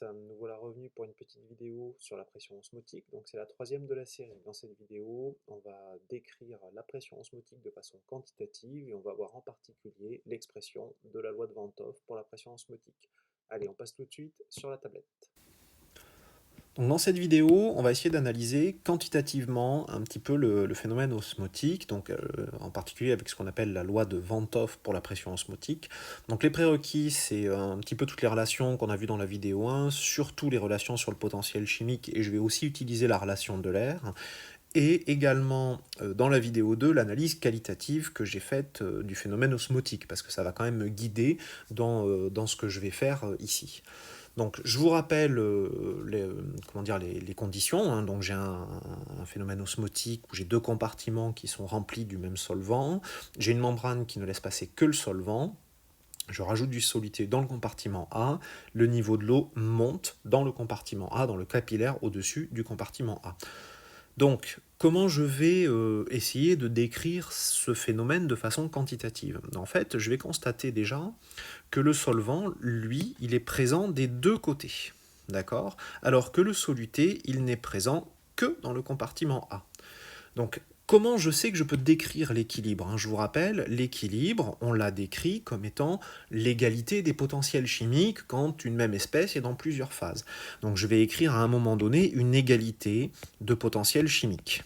nous voilà revenus pour une petite vidéo sur la pression osmotique. Donc c'est la troisième de la série. Dans cette vidéo, on va décrire la pression osmotique de façon quantitative et on va voir en particulier l'expression de la loi de Van 't Hoff pour la pression osmotique. Allez, on passe tout de suite sur la tablette. Donc dans cette vidéo, on va essayer d'analyser quantitativement un petit peu le phénomène osmotique, donc en particulier avec ce qu'on appelle la loi de Van 't Hoff pour la pression osmotique. Donc les prérequis, c'est un petit peu toutes les relations qu'on a vues dans la vidéo 1, surtout les relations sur le potentiel chimique, et je vais aussi utiliser la relation de l'air, et également dans la vidéo 2, l'analyse qualitative que j'ai faite du phénomène osmotique, parce que ça va quand même me guider dans ce que je vais faire ici. Donc, je vous rappelle les conditions. Hein. Donc, j'ai un phénomène osmotique où j'ai deux compartiments qui sont remplis du même solvant. J'ai une membrane qui ne laisse passer que le solvant. Je rajoute du soluté dans le compartiment A. Le niveau de l'eau monte dans le compartiment A, dans le capillaire au-dessus du compartiment A. Donc, comment je vais essayer de décrire ce phénomène de façon quantitative? En fait, je vais constater déjà que le solvant, lui, il est présent des deux côtés, d'accord? Alors que le soluté, il n'est présent que dans le compartiment A. Donc, comment je sais que je peux décrire l'équilibre, hein? Je vous rappelle, l'équilibre, on l'a décrit comme étant l'égalité des potentiels chimiques quand une même espèce est dans plusieurs phases. Donc, je vais écrire à un moment donné une égalité de potentiels chimiques,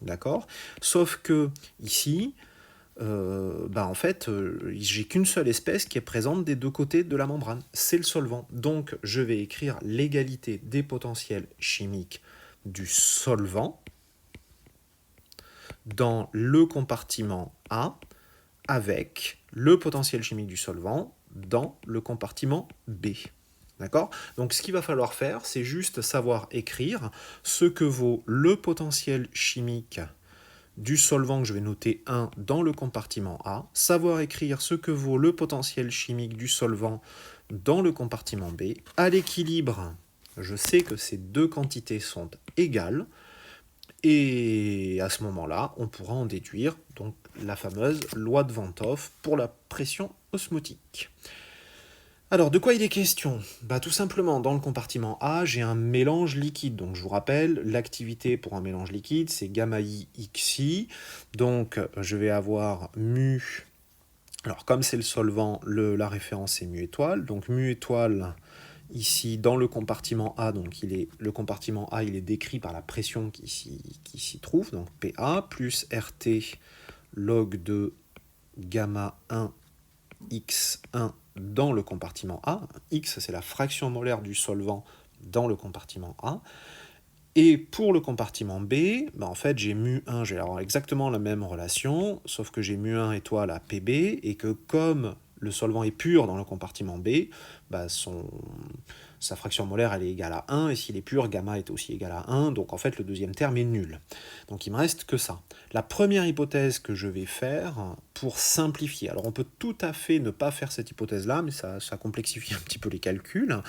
d'accord? Sauf que ici, en fait, j'ai qu'une seule espèce qui est présente des deux côtés de la membrane, c'est le solvant. Donc, je vais écrire l'égalité des potentiels chimiques du solvant dans le compartiment A avec le potentiel chimique du solvant dans le compartiment B. D'accord? Donc ce qu'il va falloir faire, c'est juste savoir écrire ce que vaut le potentiel chimique du solvant que je vais noter 1 dans le compartiment A, savoir écrire ce que vaut le potentiel chimique du solvant dans le compartiment B. À l'équilibre, je sais que ces deux quantités sont égales, et à ce moment-là, on pourra en déduire donc la fameuse loi de Van 't Hoff pour la pression osmotique. Alors, de quoi il est question? Tout simplement, dans le compartiment A, j'ai un mélange liquide. Donc, je vous rappelle, l'activité pour un mélange liquide, c'est gamma I xi. Donc, je vais avoir mu. Alors, comme c'est le solvant, la référence est mu étoile. Donc, mu étoile, ici, dans le compartiment A, donc le compartiment A, il est décrit par la pression qui s'y trouve. Donc, PA plus RT log de gamma 1 X1 dans le compartiment A. X, c'est la fraction molaire du solvant dans le compartiment A. Et pour le compartiment B, en fait, j'ai mu1, je vais avoir exactement la même relation, sauf que j'ai mu1 étoile à PB, et que comme le solvant est pur dans le compartiment B, sa fraction molaire elle est égale à 1, et s'il est pur, gamma est aussi égal à 1, donc en fait le deuxième terme est nul. Donc il me reste que ça. La première hypothèse que je vais faire pour simplifier, alors on peut tout à fait ne pas faire cette hypothèse-là, mais ça complexifie un petit peu les calculs,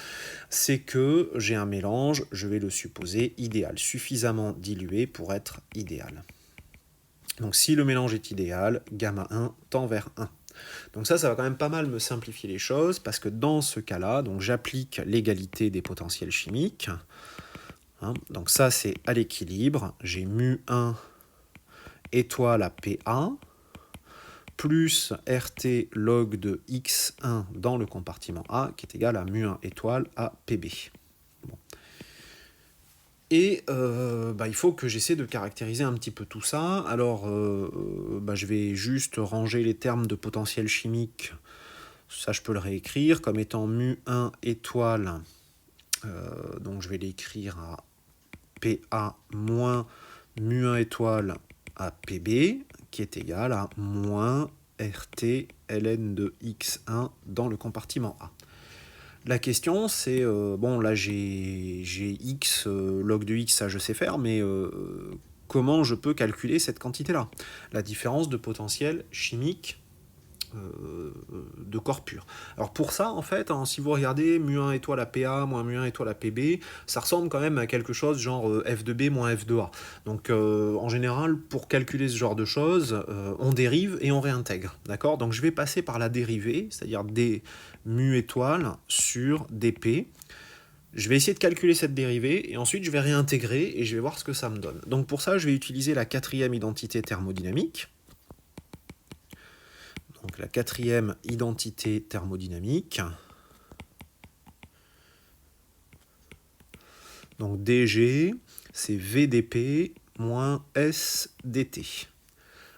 c'est que j'ai un mélange, je vais le supposer idéal, suffisamment dilué pour être idéal. Donc si le mélange est idéal, gamma 1 tend vers 1. Donc ça va quand même pas mal me simplifier les choses, parce que dans ce cas-là, j'applique l'égalité des potentiels chimiques. Hein, donc ça, c'est à l'équilibre. J'ai mu1 étoile à PA, plus RT log de X1 dans le compartiment A, qui est égal à mu1 étoile à PB. Bon. Et il faut que j'essaie de caractériser un petit peu tout ça. Alors, je vais juste ranger les termes de potentiel chimique. Ça, je peux le réécrire comme étant mu1 étoile. Donc, je vais l'écrire à PA moins mu1 étoile à PB, qui est égal à moins RT ln de X1 dans le compartiment A. La question, c'est, là j'ai x, log de x, ça je sais faire, mais comment je peux calculer cette quantité-là? La différence de potentiel chimique de corps pur. Alors pour ça, en fait, si vous regardez mu1 étoile à PA moins mu1 étoile à PB, ça ressemble quand même à quelque chose genre F de B moins F de A. Donc en général, pour calculer ce genre de choses, on dérive et on réintègre. D'accord? Donc je vais passer par la dérivée, c'est-à-dire d mu étoile sur dp. Je vais essayer de calculer cette dérivée et ensuite je vais réintégrer et je vais voir ce que ça me donne. Donc pour ça, je vais utiliser la quatrième identité thermodynamique. Donc la quatrième identité thermodynamique. Donc dG, c'est VdP moins SdT.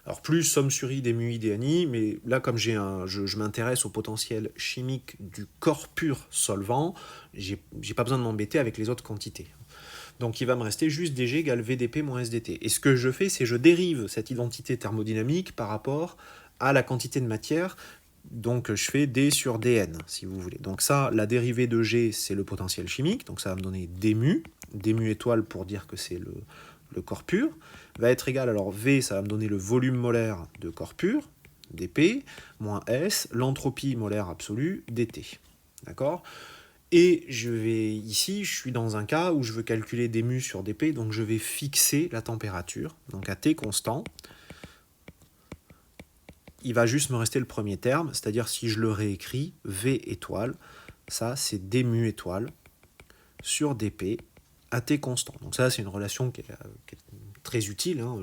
Alors plus somme sur I des mu I des ni, mais là comme je m'intéresse au potentiel chimique du corps pur solvant, j'ai pas besoin de m'embêter avec les autres quantités. Donc il va me rester juste dG égale VdP moins SdT. Et ce que je fais, c'est je dérive cette identité thermodynamique par rapport à la quantité de matière. Donc je fais D sur Dn, si vous voulez. Donc ça, la dérivée de G, c'est le potentiel chimique. Donc ça va me donner dmu étoile pour dire que c'est le corps pur, va être égal, alors V, ça va me donner le volume molaire de corps pur, dP, moins S, l'entropie molaire absolue, dt. D'accord ? Et ici, je suis dans un cas où je veux calculer dmu sur dP, donc je vais fixer la température, donc à T constant. Il va juste me rester le premier terme, c'est-à-dire si je le réécris, V étoile, ça c'est dmu étoile sur dP à T constant. Donc ça, c'est une relation qui est très utile. Hein.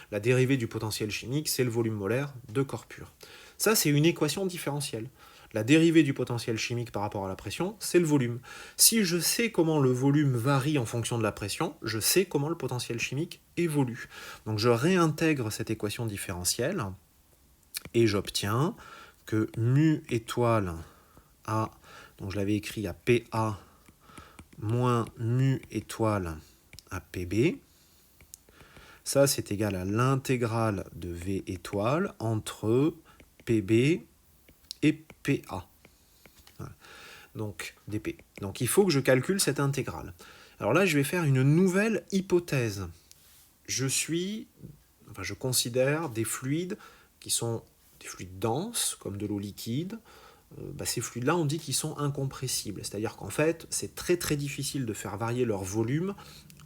La dérivée du potentiel chimique, c'est le volume molaire de corps pur. Ça, c'est une équation différentielle. La dérivée du potentiel chimique par rapport à la pression, c'est le volume. Si je sais comment le volume varie en fonction de la pression, je sais comment le potentiel chimique évolue. Donc je réintègre cette équation différentielle et j'obtiens que mu étoile à, donc je l'avais écrit à PA moins mu étoile à PB, ça c'est égal à l'intégrale de V étoile entre PB et PA. Voilà. Donc dP. Donc il faut que je calcule cette intégrale. Alors là, je vais faire une nouvelle hypothèse. Je considère des fluides qui sont des fluides denses, comme de l'eau liquide. Ces fluides-là, on dit qu'ils sont incompressibles. C'est-à-dire qu'en fait, c'est très très difficile de faire varier leur volume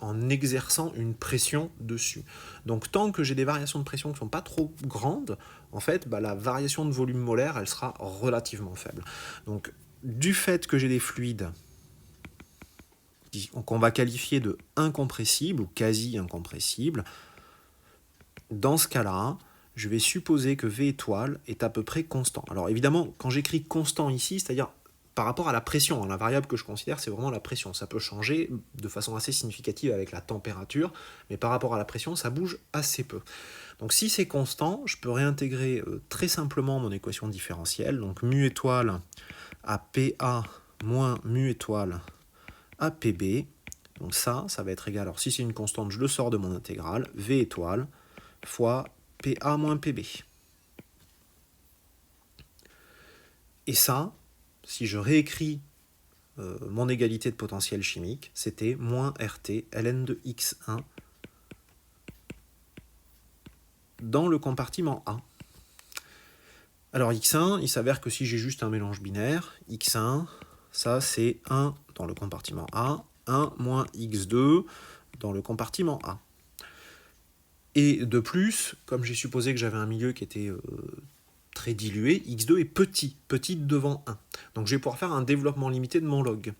en exerçant une pression dessus. Donc tant que j'ai des variations de pression qui ne sont pas trop grandes, en fait, la variation de volume molaire, elle sera relativement faible. Donc du fait que j'ai des fluides qu'on va qualifier de incompressibles ou quasi incompressibles, dans ce cas-là, je vais supposer que V étoile est à peu près constant. Alors évidemment, quand j'écris constant ici, c'est-à-dire par rapport à la pression, la variable que je considère, c'est vraiment la pression. Ça peut changer de façon assez significative avec la température, mais par rapport à la pression, ça bouge assez peu. Donc si c'est constant, je peux réintégrer très simplement mon équation différentielle. Donc mu étoile à PA moins mu étoile à PB. Donc ça va être égal, alors si c'est une constante, je le sors de mon intégrale, V étoile fois PA moins PB. Et ça, si je réécris mon égalité de potentiel chimique, c'était moins RT ln de X1 dans le compartiment A. Alors X1, il s'avère que si j'ai juste un mélange binaire, X1, ça c'est 1 dans le compartiment A, 1 moins X2 dans le compartiment A. Et de plus, comme j'ai supposé que j'avais un milieu qui était très dilué, X2 est petit devant 1. Donc je vais pouvoir faire un développement limité de mon log.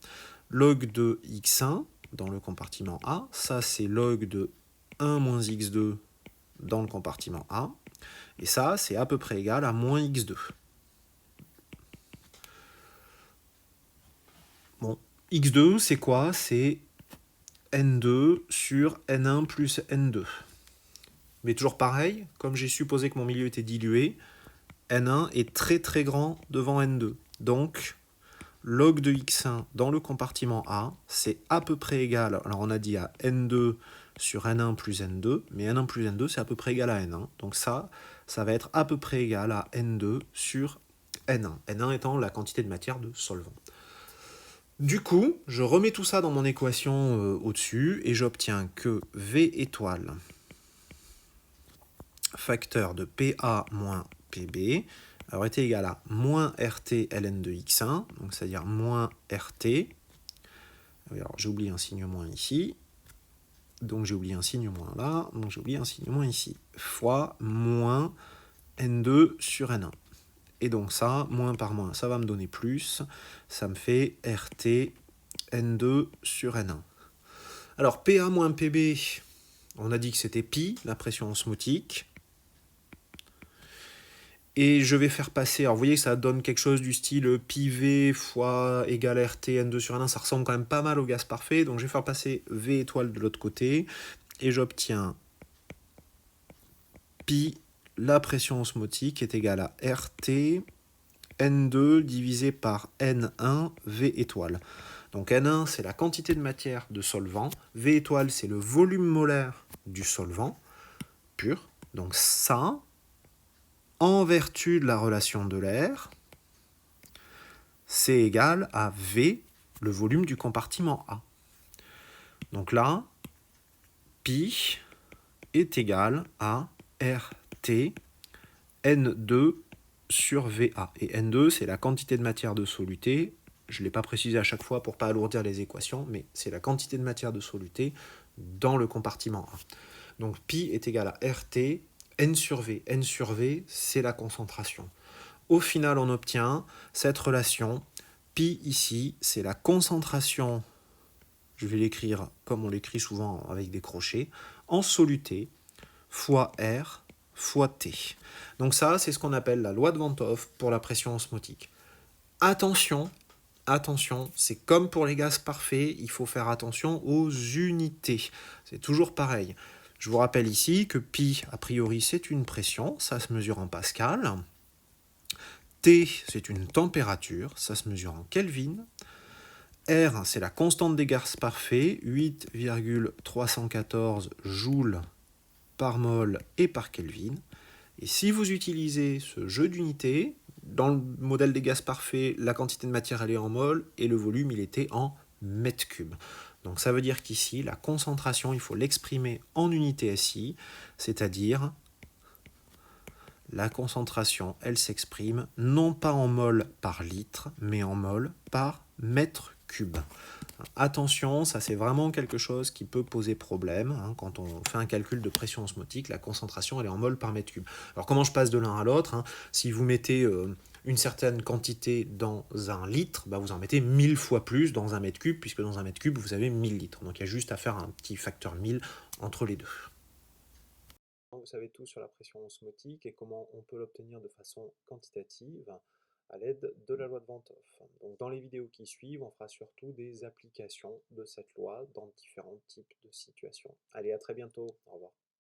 Log de X1 dans le compartiment A, ça c'est log de 1 moins X2 dans le compartiment A, et ça c'est à peu près égal à moins X2. Bon, X2 c'est quoi? C'est N2 sur N1 plus N2. Mais toujours pareil, comme j'ai supposé que mon milieu était dilué, N1 est très très grand devant N2. Donc, log de X1 dans le compartiment A, c'est à peu près égal, alors on a dit à N2 sur N1 plus N2, mais N1 plus N2 c'est à peu près égal à N1. Donc ça va être à peu près égal à N2 sur N1. N1 étant la quantité de matière de solvant. Du coup, je remets tout ça dans mon équation au-dessus et j'obtiens que V étoile facteur de PA moins PB alors est égal à moins RT ln de X1, donc c'est-à-dire moins RT. Alors j'ai oublié un signe moins ici, donc j'ai oublié un signe moins là, donc j'ai oublié un signe moins ici, fois moins N2 sur N1. Et donc ça, moins par moins, ça va me donner plus, ça me fait RT N2 sur N1. Alors PA moins PB, on a dit que c'était pi, la pression osmotique. Et je vais faire passer, alors vous voyez que ça donne quelque chose du style pi V fois égale RT N2 sur N1, ça ressemble quand même pas mal au gaz parfait, donc je vais faire passer V étoile de l'autre côté, et j'obtiens pi, la pression osmotique est égale à RT N2 divisé par N1 V étoile. Donc N1 c'est la quantité de matière de solvant, V étoile c'est le volume molaire du solvant pur, donc ça, en vertu de la relation de l'air, c'est égal à V, le volume du compartiment A. Donc là, pi est égal à RT N2 sur VA. Et N2, c'est la quantité de matière de soluté. Je ne l'ai pas précisé à chaque fois pour ne pas alourdir les équations, mais c'est la quantité de matière de soluté dans le compartiment A. Donc pi est égal à RT N sur V. N sur V, c'est la concentration. Au final, on obtient cette relation. Pi ici, c'est la concentration, je vais l'écrire comme on l'écrit souvent avec des crochets, en soluté, fois R, fois T. Donc ça, c'est ce qu'on appelle la loi de Van 't Hoff pour la pression osmotique. Attention, attention, c'est comme pour les gaz parfaits, il faut faire attention aux unités. C'est toujours pareil. Je vous rappelle ici que pi, a priori, c'est une pression, ça se mesure en pascal. T, c'est une température, ça se mesure en Kelvin. R, c'est la constante des gaz parfaits, 8,314 joules par mol et par Kelvin. Et si vous utilisez ce jeu d'unités, dans le modèle des gaz parfaits, la quantité de matière elle est en mol et le volume il était en mètres cubes. Donc ça veut dire qu'ici, la concentration, il faut l'exprimer en unité SI, c'est-à-dire la concentration, elle s'exprime non pas en mol par litre, mais en mol par mètre cube. Attention, ça c'est vraiment quelque chose qui peut poser problème. Quand on fait un calcul de pression osmotique, la concentration elle est en mol par mètre cube. Alors comment je passe de l'un à l'autre? Si vous mettez une certaine quantité dans un litre, vous en mettez 1000 fois plus dans un mètre cube, puisque dans un mètre cube vous avez 1000 litres. Donc il y a juste à faire un petit facteur 1000 entre les deux. Vous savez tout sur la pression osmotique et comment on peut l'obtenir de façon quantitative à l'aide de la loi de Van 't Hoff. Donc dans les vidéos qui suivent, on fera surtout des applications de cette loi dans différents types de situations. Allez, à très bientôt, au revoir.